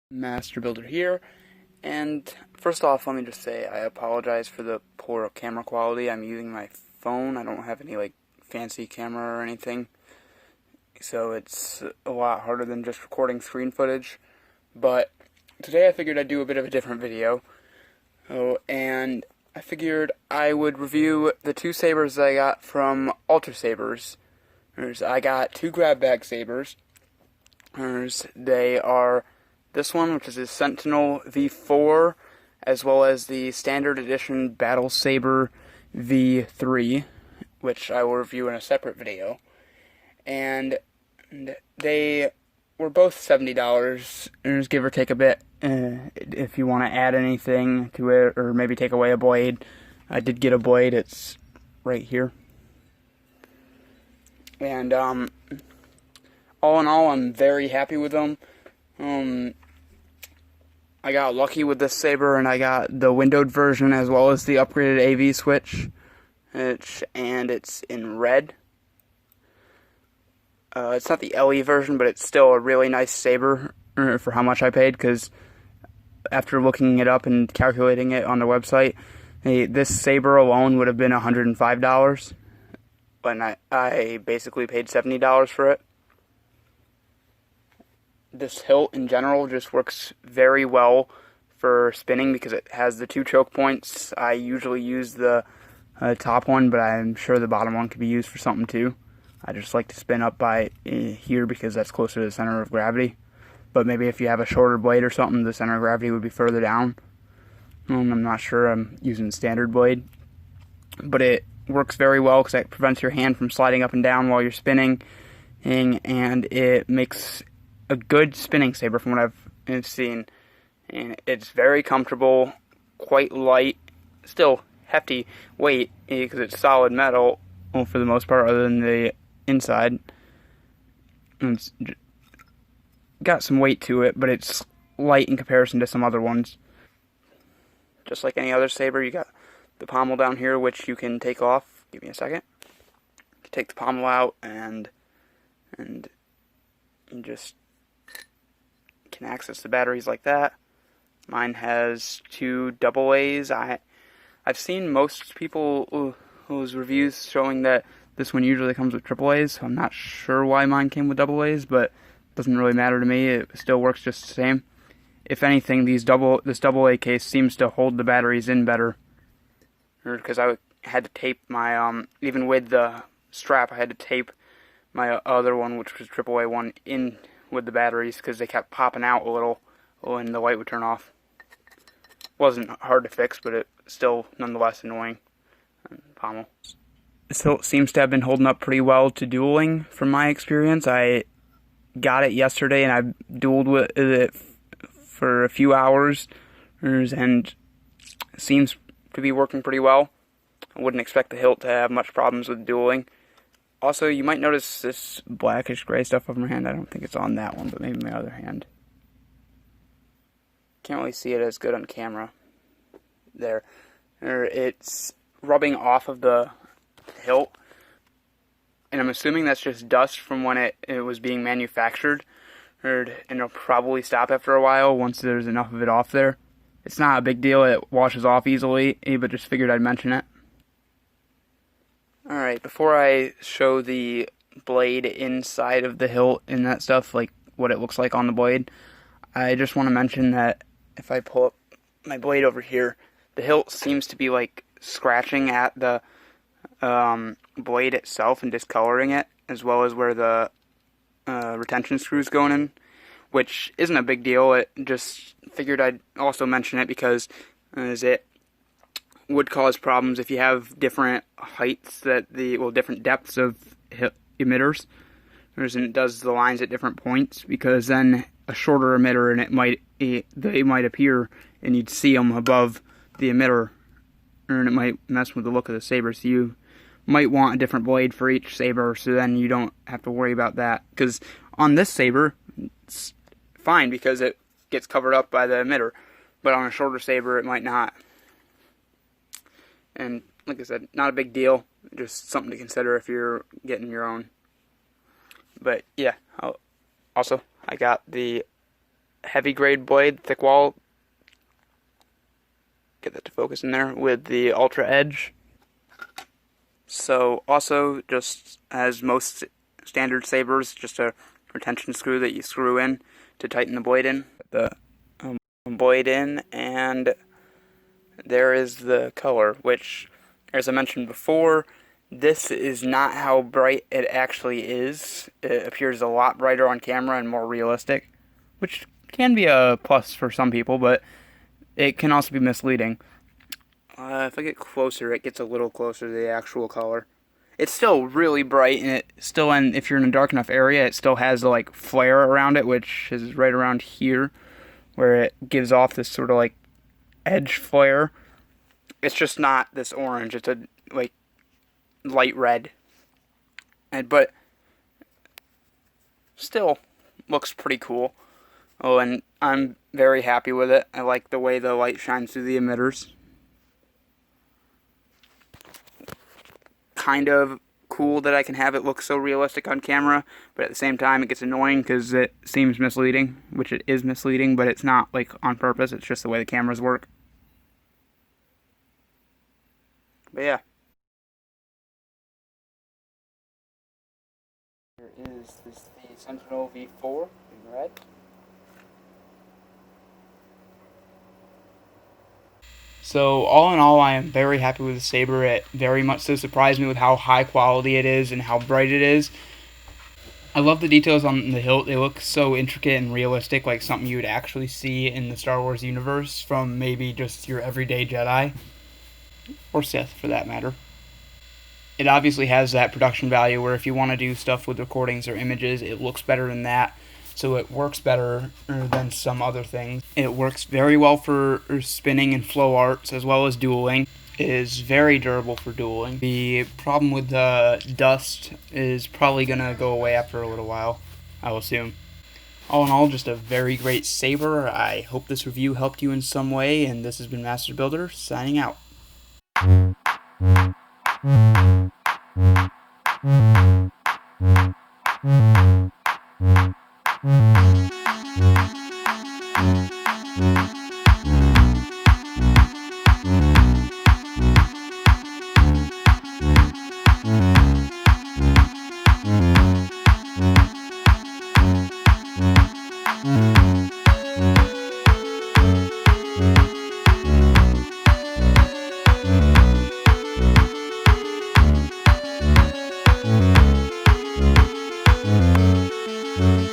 Master Builder here, and first off, let me just say I apologize for the poor camera quality. I'm using my phone. I don't have any fancy camera or anything, so it's a lot harder than just recording screen footage. But today I figured I'd do a bit of a different video. And I figured I would review the two sabers that I got from Ultrasabers. I got two grab bag sabers. They are this one, which is the Sentinel V4, as well as the Standard Edition Battle Saber V3, which I will review in a separate video. And they were both $70, give or take a bit. If you want to add anything to it, or maybe take away a blade. I did get a blade, it's right here. And all in all, I'm very happy with them. I got lucky with this saber, and I got the windowed version as well as the upgraded AV switch, and it's in red. It's not the LE version, but it's still a really nice saber for how much I paid, because after looking it up and calculating it on the website, this saber alone would have been $105, but I basically paid $70 for it. This hilt in general just works very well for spinning because it has the two choke points. I usually use the top one, but I'm sure the bottom one could be used for something too. I just like to spin up by here because that's closer to the center of gravity. But maybe if you have a shorter blade or something, the center of gravity would be further down. I'm not sure. I'm using the standard blade. But it works very well because it prevents your hand from sliding up and down while you're spinning. And it makes a good spinning saber from what I've seen. And it's very comfortable, quite light, still hefty weight because it's solid metal for the most part, other than the inside. It's got some weight to it, but it's light in comparison to some other ones. Just like any other saber, you got the pommel down here, which you can take off. Give me a second. You can take the pommel out, and you just can access the batteries like that. Mine has two AA's. I've seen most people's reviews showing that this one usually comes with AA's, so I'm not sure why mine came with AA's, but it doesn't really matter to me. It still works just the same. If anything, this AA case seems to hold the batteries in better, because I had to tape my even with the strap, I had to tape my other one, which was AAA one, in with the batteries because they kept popping out a little when the light would turn off. Wasn't hard to fix, but it still nonetheless annoying. Pommel. This hilt seems to have been holding up pretty well to dueling from my experience. I got it yesterday and I dueled with it for a few hours, and it seems to be working pretty well. I wouldn't expect the hilt to have much problems with dueling. Also, you might notice this blackish gray stuff over my hand. I don't think it's on that one, but maybe my other hand. Can't really see it as good on camera. There. It's rubbing off of the hilt, and I'm assuming that's just dust from when it was being manufactured, and it'll probably stop after a while once there's enough of it off there. It's not a big deal. It washes off easily, but just figured I'd mention it. Alright, before I show the blade inside of the hilt and that stuff, like what it looks like on the blade, I just want to mention that if I pull up my blade over here, the hilt seems to be scratching at the blade itself and discoloring it, as well as where the retention screw's going in, which isn't a big deal. It just figured I'd also mention it because it would cause problems if you have different heights different depths of emitters, and it does the lines at different points, because then a shorter emitter and they might appear and you'd see them above the emitter, and it might mess with the look of the saber. So you might want a different blade for each saber, so then you don't have to worry about that. Because on this saber, it's fine because it gets covered up by the emitter, but on a shorter saber, it might not. And like I said, not a big deal, just something to consider if you're getting your own. But yeah, also I got the heavy grade blade, thick wall. Get that to focus in there with the Ultra Edge. So also, just as most standard sabers, just a retention screw that you screw in to tighten the blade in. The blade in, and there is the color, which, as I mentioned before, this is not how bright it actually is. It appears a lot brighter on camera and more realistic, which can be a plus for some people, but it can also be misleading. If I get closer, it gets a little closer to the actual color. It's still really bright, and if you're in a dark enough area, it still has the like flare around it, which is right around here, where it gives off this sort of like edge flare. It's just not this orange. It's a like light red, but still looks pretty cool. Oh, and I'm very happy with it. I like the way the light shines through the emitters. Kind of cool that I can have it look so realistic on camera, but at the same time it gets annoying because it seems misleading, which it is misleading, but it's not like on purpose. It's just the way the cameras work. But yeah. Here is the Sentinel V4 in red. So all in all, I am very happy with the saber. It very much so surprised me with how high quality it is and how bright it is. I love the details on the hilt. They look so intricate and realistic, like something you would actually see in the Star Wars universe from maybe just your everyday Jedi, or Sith for that matter. It obviously has that production value where if you want to do stuff with recordings or images, it looks better than that. So it works better than some other things. It works very well for spinning and flow arts as well as dueling. It is very durable for dueling. The problem with the dust is probably going to go away after a little while, I'll assume. All in all, just a very great saber. I hope this review helped you in some way, and this has been Master Builder, signing out.